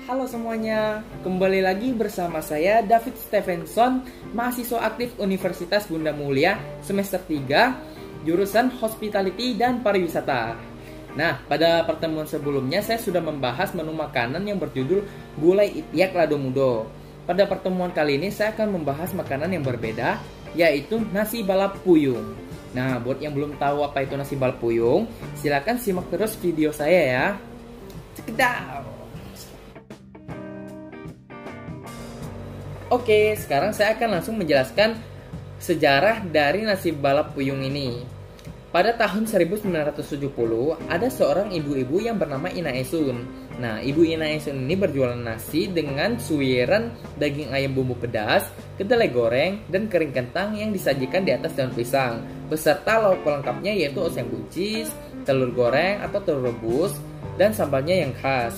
Halo semuanya, kembali lagi bersama saya David Stevenson, mahasiswa aktif Universitas Bunda Mulia semester 3, jurusan Hospitality dan Pariwisata. Nah, pada pertemuan sebelumnya saya sudah membahas menu makanan yang berjudul Gulai Itiak Lado Mudo. Pada pertemuan kali ini saya akan membahas makanan yang berbeda, yaitu nasi balap puyung. Nah, buat yang belum tahu apa itu nasi balap puyung, silakan simak terus video saya ya. Cekedaw! Oke, sekarang saya akan langsung menjelaskan sejarah dari nasi balap puyung ini. Pada tahun 1970, ada seorang ibu-ibu yang bernama Ina Esun. Nah, Ibu Ina Esun ini berjualan nasi dengan suiran daging ayam bumbu pedas, kedelai goreng, dan kering kentang yang disajikan di atas daun pisang, beserta lauk pelengkapnya yaitu oseng buncis, telur goreng atau telur rebus, dan sambalnya yang khas.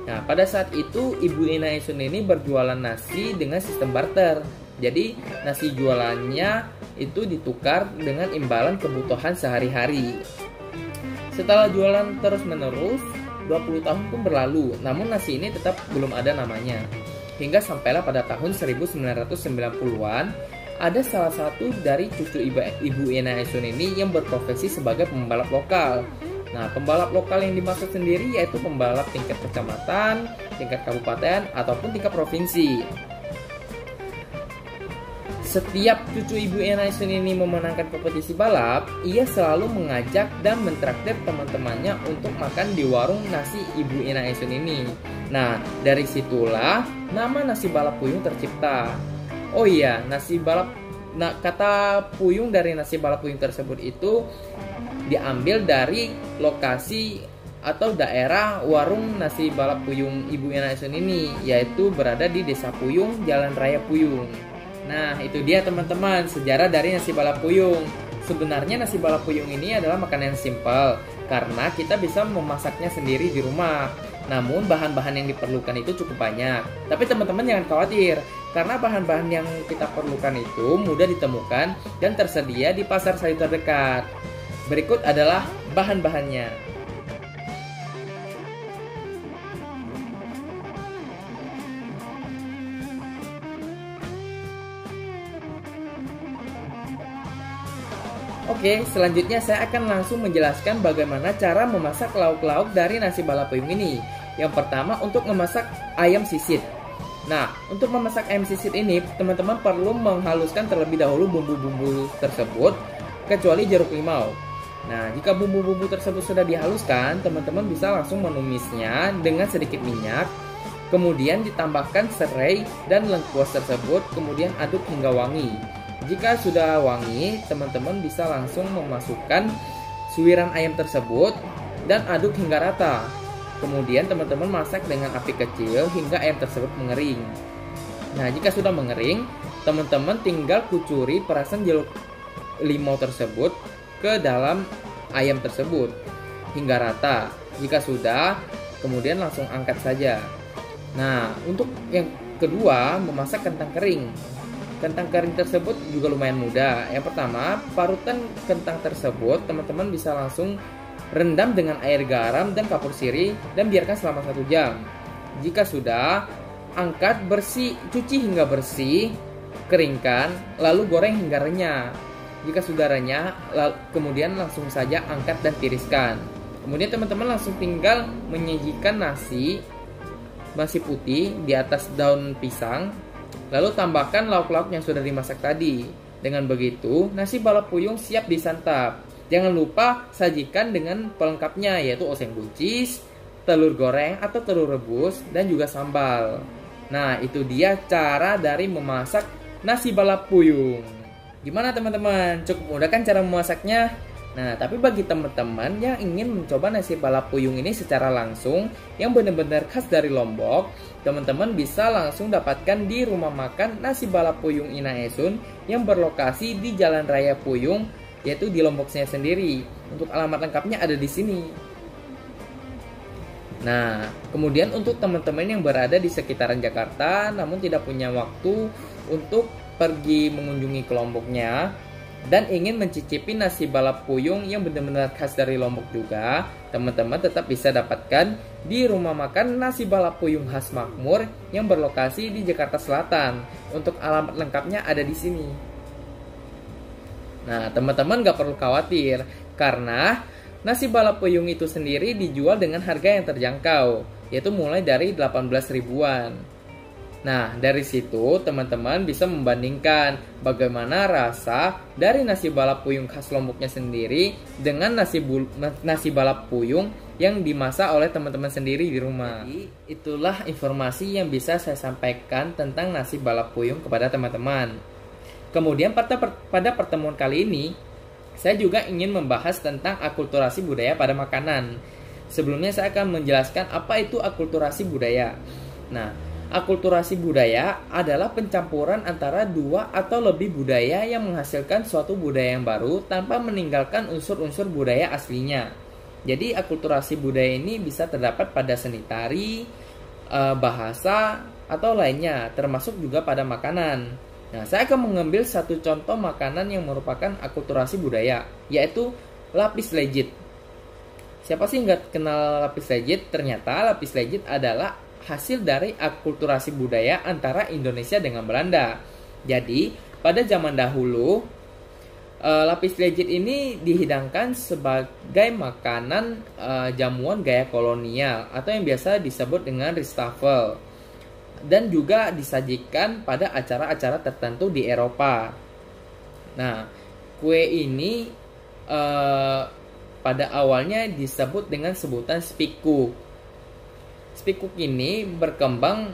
Nah, pada saat itu Ibu Ina Esun ini berjualan nasi dengan sistem barter. Jadi, nasi jualannya itu ditukar dengan imbalan kebutuhan sehari-hari. Setelah jualan terus-menerus, 20 tahun pun berlalu, namun nasi ini tetap belum ada namanya. Hingga sampailah pada tahun 1990-an, ada salah satu dari cucu Ibu Ina Esun ini yang berprofesi sebagai pembalap lokal. Nah, pembalap lokal yang dimaksud sendiri yaitu pembalap tingkat kecamatan, tingkat kabupaten, ataupun tingkat provinsi. Setiap cucu Ibu Ina Esun ini memenangkan kompetisi balap, ia selalu mengajak dan mentraktir teman-temannya untuk makan di warung nasi Ibu Ina Esun ini. Nah, dari situlah nama nasi balap puyung tercipta. Oh iya, kata puyung dari nasi balap puyung tersebut itu diambil dari lokasi atau daerah warung nasi balap puyung Ibu Ina Esun ini, yaitu berada di Desa Puyung, Jalan Raya Puyung. Nah, itu dia teman-teman sejarah dari nasi balap puyung. Sebenarnya nasi balap puyung ini adalah makanan yang simpel karena kita bisa memasaknya sendiri di rumah. Namun bahan-bahan yang diperlukan itu cukup banyak. Tapi teman-teman jangan khawatir, karena bahan-bahan yang kita perlukan itu mudah ditemukan dan tersedia di pasar sayur terdekat. Berikut adalah bahan-bahannya. Oke, selanjutnya saya akan langsung menjelaskan bagaimana cara memasak lauk-lauk dari nasi balap puyung ini. Yang pertama, untuk memasak ayam sisit. Nah, untuk memasak ayam sisit ini, teman-teman perlu menghaluskan terlebih dahulu bumbu-bumbu tersebut, kecuali jeruk limau. Nah, jika bumbu-bumbu tersebut sudah dihaluskan, teman-teman bisa langsung menumisnya dengan sedikit minyak. Kemudian ditambahkan serai dan lengkuas tersebut, kemudian aduk hingga wangi. Jika sudah wangi, teman-teman bisa langsung memasukkan suiran ayam tersebut dan aduk hingga rata. Kemudian teman-teman masak dengan api kecil hingga ayam tersebut mengering. Nah, jika sudah mengering, teman-teman tinggal kucuri perasan jeruk limau tersebut ke dalam ayam tersebut hingga rata. Jika sudah, kemudian langsung angkat saja. Nah, untuk yang kedua, memasak kentang kering. Kentang kering tersebut juga lumayan mudah. Yang pertama, parutan kentang tersebut teman-teman bisa langsung rendam dengan air garam dan kapur sirih dan biarkan selama 1 jam. Jika sudah, angkat, cuci hingga bersih, keringkan, lalu goreng hingga renyah. Jika sudah renyah, kemudian langsung saja angkat dan tiriskan. Kemudian teman-teman langsung tinggal menyajikan nasi putih di atas daun pisang, lalu tambahkan lauk-lauk yang sudah dimasak tadi. Dengan begitu, nasi balap puyung siap disantap. Jangan lupa sajikan dengan pelengkapnya, yaitu oseng buncis, telur goreng atau telur rebus, dan juga sambal. Nah, itu dia cara dari memasak nasi balap puyung. Gimana teman-teman? Cukup mudah kan cara memasaknya? Nah, tapi bagi teman-teman yang ingin mencoba nasi balap puyung ini secara langsung, yang benar-benar khas dari Lombok, teman-teman bisa langsung dapatkan di rumah makan nasi balap puyung Ina Esun yang berlokasi di Jalan Raya Puyung, yaitu di Lomboknya sendiri. Untuk alamat lengkapnya ada di sini. Nah, kemudian untuk teman-teman yang berada di sekitaran Jakarta namun tidak punya waktu untuk pergi mengunjungi ke Lomboknya, dan ingin mencicipi nasi balap puyung yang benar-benar khas dari Lombok juga, teman-teman tetap bisa dapatkan di rumah makan nasi balap puyung khas Makmur yang berlokasi di Jakarta Selatan. Untuk alamat lengkapnya ada di sini. Nah, teman-teman gak perlu khawatir karena nasi balap puyung itu sendiri dijual dengan harga yang terjangkau, yaitu mulai dari 18 ribuan. Nah, dari situ teman-teman bisa membandingkan bagaimana rasa dari nasi balap puyung khas Lomboknya sendiri dengan nasi balap puyung yang dimasak oleh teman-teman sendiri di rumah. Jadi, itulah informasi yang bisa saya sampaikan tentang nasi balap puyung kepada teman-teman. Kemudian pada pertemuan kali ini, saya juga ingin membahas tentang akulturasi budaya pada makanan. Sebelumnya saya akan menjelaskan apa itu akulturasi budaya. Nah, akulturasi budaya adalah pencampuran antara dua atau lebih budaya yang menghasilkan suatu budaya yang baru tanpa meninggalkan unsur-unsur budaya aslinya. Jadi akulturasi budaya ini bisa terdapat pada seni tari, bahasa, atau lainnya, termasuk juga pada makanan. Nah, saya akan mengambil satu contoh makanan yang merupakan akulturasi budaya, yaitu lapis legit. Siapa sih nggak kenal lapis legit? Ternyata lapis legit adalah hasil dari akulturasi budaya antara Indonesia dengan Belanda. Jadi, pada zaman dahulu, lapis legit ini dihidangkan sebagai makanan jamuan gaya kolonial atau yang biasa disebut dengan ristafel, dan juga disajikan pada acara-acara tertentu di Eropa. Nah, kue ini pada awalnya disebut dengan sebutan spikuk. Spikuk ini berkembang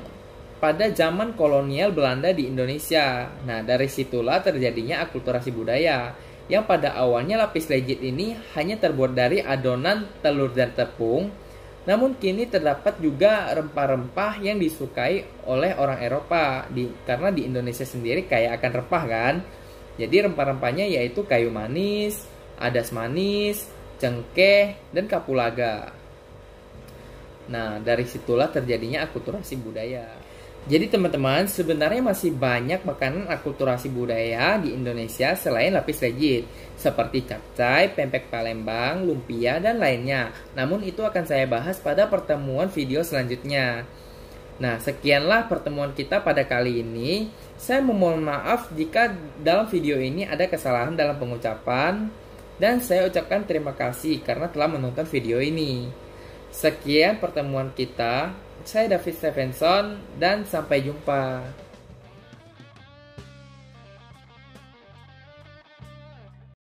pada zaman kolonial Belanda di Indonesia. Nah, dari situlah terjadinya akulturasi budaya, yang pada awalnya lapis legit ini hanya terbuat dari adonan telur dan tepung, namun kini terdapat juga rempah-rempah yang disukai oleh orang Eropa, karena di Indonesia sendiri kaya akan rempah kan. Jadi rempah-rempahnya yaitu kayu manis, adas manis, cengkeh, dan kapulaga. Nah, dari situlah terjadinya akulturasi budaya. Jadi teman-teman, sebenarnya masih banyak makanan akulturasi budaya di Indonesia selain lapis legit, seperti capcay, pempek Palembang, lumpia, dan lainnya. Namun itu akan saya bahas pada pertemuan video selanjutnya. Nah, sekianlah pertemuan kita pada kali ini. Saya memohon maaf jika dalam video ini ada kesalahan dalam pengucapan, dan saya ucapkan terima kasih karena telah menonton video ini. Sekian pertemuan kita. Saya David Stevenson dan sampai jumpa.